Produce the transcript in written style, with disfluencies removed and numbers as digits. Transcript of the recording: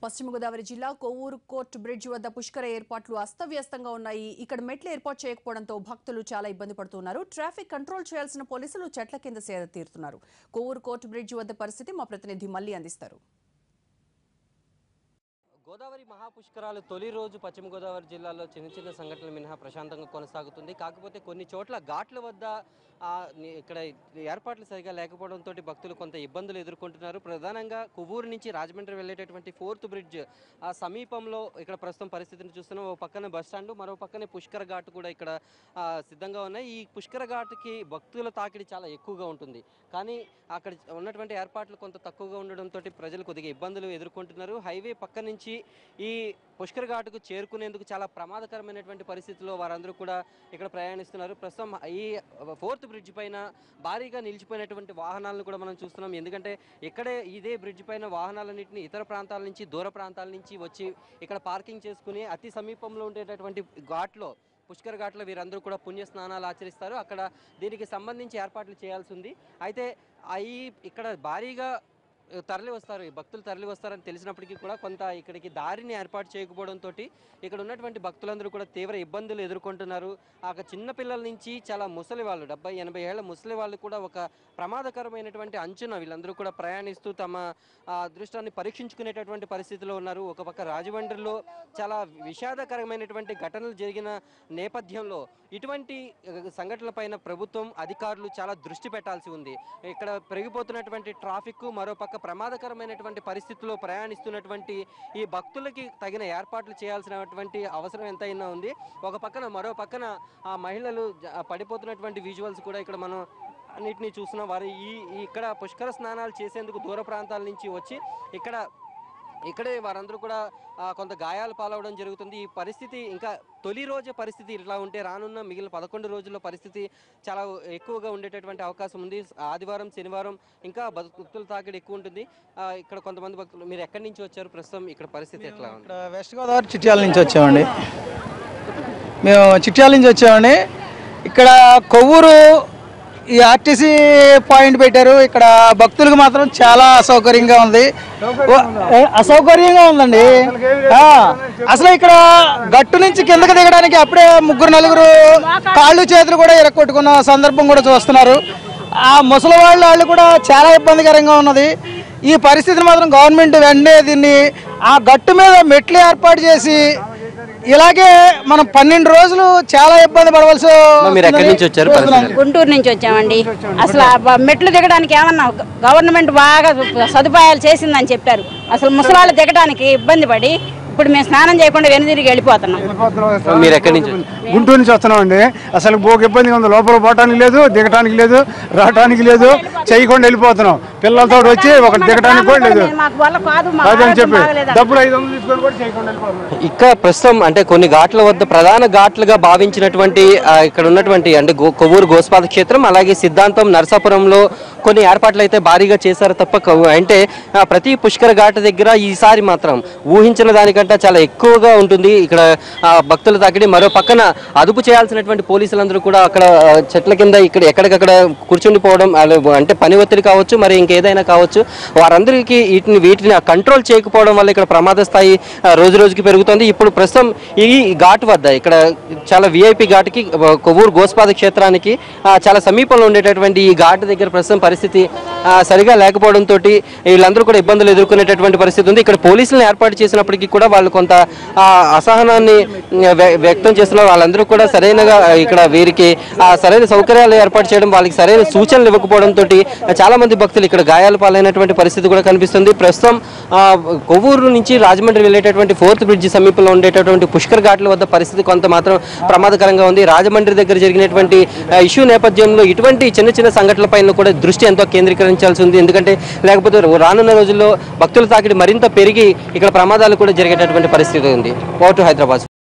పశ్చిమ గోదావరి జిల్లా Kovvur court bridge వద్ద పుష్కర ఏర్పాట్లు అస్తవ్యస్తంగా ఉన్నాయి. ఇక్కడ మెట్లు ఏర్పాటు చేయకపోవడంతో భక్తులు చాలా ఇబ్బంది పడుతున్నారు. ట్రాఫిక్ కంట్రోల్ చేయాల్సిన పోలీసులు చెట్ల కింద సేద తీరుతున్నారు. కొవ్వూరు కోర్టు బ్రిడ్జ్ వద్ద పరిస్థితి మా ప్రతినిధి మళ్ళీ అందిస్తారు. గోదావరి మహాపుష్కరాలు తొలి రోజు పశ్చిమ గోదావరి జిల్లాలో చిన్న చిన్న సంఘటనలు మినహా ప్రశాంతంగా కొనసాగుతుంది. కాకపోతే కొన్ని చోట్ల ఘాట్ల వద్ద ఇక్కడ ఏర్పాట్లు సరిగా లేకపోవడంతో భక్తులు కొంత ఇబ్బందులు ఎదుర్కొంటున్నారు. ప్రధానంగా కొవ్వూరు నుంచి రాజమండ్రి వెళ్ళేటటువంటి 4th బ్రిడ్జ్ ఆ సమీపంలో ఇక్కడ ప్రస్తుతం పరిస్థితిని చూస్తున్నాం. ఓ పక్కన బస్ స్టాండ్, మరో పక్కనే పుష్కర ఘాట్ కూడా ఇక్కడ సిద్ధంగా ఉన్నాయి. ఈ పుష్కర ఘాట్కి భక్తుల తాకిడి చాలా ఎక్కువగా ఉంటుంది. కానీ అక్కడ ఉన్నటువంటి ఏర్పాట్లు కొంత తక్కువగా ఉండడంతో ప్రజలు కొద్దిగా ఇబ్బందులు ఎదుర్కొంటున్నారు. హైవే పక్క నుంచి ఈ పుష్కర ఘాటుకు చేరుకునేందుకు చాలా ప్రమాదకరమైనటువంటి పరిస్థితుల్లో వారందరూ కూడా ఇక్కడ ప్రయాణిస్తున్నారు. ప్రస్తుతం ఈ 4th బ్రిడ్జ్ పైన భారీగా నిలిచిపోయినటువంటి వాహనాలను కూడా మనం చూస్తున్నాం. ఎందుకంటే ఇదే బ్రిడ్జ్ పైన వాహనాలన్నింటినీ ఇతర ప్రాంతాల నుంచి, దూర ప్రాంతాల నుంచి వచ్చి ఇక్కడ పార్కింగ్ చేసుకుని అతి సమీపంలో ఉండేటటువంటి ఘాట్లో, పుష్కర ఘాట్లో వీరందరూ కూడా పుణ్య స్నానాలు ఆచరిస్తారు. అక్కడ దీనికి సంబంధించి ఏర్పాట్లు చేయాల్సి ఉంది. అయితే ఇక్కడ భారీగా భక్తులు తరలి వస్తారని తెలిసినప్పటికీ కూడా కొంత ఇక్కడికి దారిని ఏర్పాటు చేయకపోవడంతో ఇక్కడ ఉన్నటువంటి భక్తులందరూ కూడా తీవ్ర ఇబ్బందులు ఎదుర్కొంటున్నారు. చిన్న పిల్లల నుంచి చాలా ముసలి వాళ్ళు, 70-80 ఏళ్ల ముసలి వాళ్ళు కూడా ఒక ప్రమాదకరమైనటువంటి అంచున వీళ్ళందరూ కూడా ప్రయాణిస్తూ తమ అదృష్టాన్ని పరీక్షించుకునేటటువంటి పరిస్థితిలో ఉన్నారు. ఒక పక్క రాజమండ్రిలో చాలా విషాదకరమైనటువంటి ఘటనలు జరిగిన నేపథ్యంలో ఇటువంటి సంఘటనలపైన ప్రభుత్వం, అధికారులు చాలా దృష్టి పెట్టాల్సి ఉంది. ఇక్కడ పెరిగిపోతున్నటువంటి ట్రాఫిక్, మరోపక్క ప్రమాదకరమైనటువంటి పరిస్థితుల్లో ప్రయాణిస్తున్నటువంటి ఈ భక్తులకి తగిన ఏర్పాట్లు చేయాల్సినటువంటి అవసరం ఎంతైనా ఉంది. మరో పక్కన ఆ మహిళలు పడిపోతున్నటువంటి విజువల్స్ కూడా ఇక్కడ మనం అన్నిటినీ చూస్తున్నాం. వారు ఇక్కడ పుష్కర స్నానాలు చేసేందుకు దూర ప్రాంతాల నుంచి వచ్చి ఇక్కడే వారందరూ కూడా కొంత గాయాలు పాలవడం జరుగుతుంది. ఈ పరిస్థితి ఇంకా తొలి రోజు పరిస్థితి ఇట్లా ఉంటే రానున్న మిగిలిన 11 రోజుల్లో పరిస్థితి చాలా ఎక్కువగా ఉండేటటువంటి అవకాశం ఉంది. ఆదివారం, శనివారం ఇంకా భక్తుల తాకిడి ఎక్కువ ఉంటుంది. ఇక్కడ కొంతమంది భక్తులు, మీరు ఎక్కడి నుంచి వచ్చారు? ప్రస్తుతం ఇక్కడ పరిస్థితి ఎట్లా ఉంది? వెస్ట్ గోదావరి చిట్యాల నుంచి వచ్చామండి. ఇక్కడ కొవ్వూరు ఈ ఆర్టీసీ పాయింట్ పెట్టారు. ఇక్కడ భక్తులకు మాత్రం చాలా అసౌకర్యంగా ఉందండి. అసలు ఇక్కడ గట్టు నుంచి కిందకి దిగడానికి అప్పుడే 3-4 కాళ్ళు చేతులు కూడా ఇరక్కొట్టుకున్న సందర్భం కూడా చూస్తున్నారు. ఆ ముసలి వాళ్ళు కూడా చాలా ఇబ్బందికరంగా ఉన్నది. ఈ పరిస్థితిని మాత్రం గవర్నమెంట్ వెంటనే దీన్ని ఆ గట్టు మీద మెట్లు ఏర్పాటు చేసి, ఇలాగే మనం 12 రోజులు చాలా ఇబ్బంది పడవలసి. గుంటూరు నుంచి వచ్చామండి. అసలు మెట్లు దిగడానికి ఏమన్నా గవర్నమెంట్ బాగా సదుపాయాలు చేసిందని చెప్పారు. అసలు ముసలాళ్ళు దిగడానికి ఇబ్బంది పడి ఇప్పుడు మేము స్నానం చేయకుండా వెనుదిరిగి వెళ్ళిపోతున్నాం. మీరు ఎక్కడి నుంచి? గుంటూరు నుంచి వస్తున్నామండి. అసలు బోకు ఇబ్బందిగా ఉంది. లోపల పోవటానికి లేదు, దిగటానికి లేదు, రావటానికి లేదు, చేయకుండా వెళ్ళిపోతున్నాం. పిల్లలతో వచ్చి ఒక దిగటానికి కూడా లేదు అని చెప్పి డబ్బులు 500 తీసుకొని కూడా చేయకుండా వెళ్ళిపోతున్నాం. ఇక్కడ ప్రస్తుతం అంటే కొన్ని ఘాట్ల వద్ద ప్రధాన ఘాట్లుగా భావించినటువంటి ఇక్కడ ఉన్నటువంటి అంటే కొవ్వూరు గోస్పాద క్షేత్రం, అలాగే సిద్ధాంతం, నరసాపురంలో కొన్ని ఏర్పాట్లు అయితే భారీగా చేశారు తప్ప అంటే ప్రతి పుష్కర ఘాట్ దగ్గర ఈసారి మాత్రం ఊహించిన దానికంటే చాలా ఎక్కువగా ఉంటుంది ఇక్కడ భక్తుల తాకిడి. మరో పక్కన అదుపు చేయాల్సినటువంటి పోలీసులందరూ కూడా అక్కడ చెట్ల కింద ఇక్కడ ఎక్కడికక్కడ కూర్చుండిపోవడం, అంటే పని ఒత్తిడి కావచ్చు, మరి ఇంకేదైనా కావచ్చు, వారందరికీ వీటిని కంట్రోల్ చేయకపోవడం వల్ల ఇక్కడ ప్రమాద స్థాయి రోజు రోజుకి పెరుగుతుంది. ఇప్పుడు ప్రస్తుతం ఈ ఘాట్ వద్ద ఇక్కడ చాలా విఐపి ఘాట్కి, కొవ్వూరు గోస్పాద క్షేత్రానికి చాలా సమీపంలో ఉండేటటువంటి ఈ ఘాట్ దగ్గర ప్రస్తుతం పరిస్థితి సరిగా లేకపోవడంతో వీళ్ళందరూ కూడా ఇబ్బందులు ఎదుర్కొనేటటువంటి పరిస్థితి ఉంది. ఇక్కడ పోలీసులను ఏర్పాటు చేసినప్పటికీ కూడా వాళ్ళు కొంత అసహనాన్ని వ్యక్తం చేస్తున్నారు. వాళ్ళందరూ కూడా సరైనగా ఇక్కడ వీరికి సరైన సౌకర్యాలు ఏర్పాటు చేయడం, వాళ్ళకి సరైన సూచనలు ఇవ్వకపోవడంతో చాలా మంది భక్తులు ఇక్కడ గాయాలు పాలైనటువంటి పరిస్థితి కూడా కనిపిస్తుంది. ప్రస్తుతం కొవ్వూరు నుంచి రాజమండ్రి వెళ్ళేటటువంటి 4th బ్రిడ్జ్ సమీపంలో ఉండేటటువంటి పుష్కర ఘాట్ల వద్ద పరిస్థితి కొంత మాత్రం ప్రమాదకరంగా ఉంది. రాజమండ్రి దగ్గర జరిగినటువంటి ఇష్యూ నేపథ్యంలో ఇటువంటి చిన్న చిన్న సంఘటనలపైన కూడా దృష్టి ఎంతో కేంద్రీకరించాల్సి ఉంది. ఎందుకంటే లేకపోతే రానున్న రోజుల్లో భక్తుల తాకిడి మరింత పెరిగి ఇక్కడ ప్రమాదాలు కూడా జరిగేటటువంటి పరిస్థితి ఉంది. హైదరాబాద్.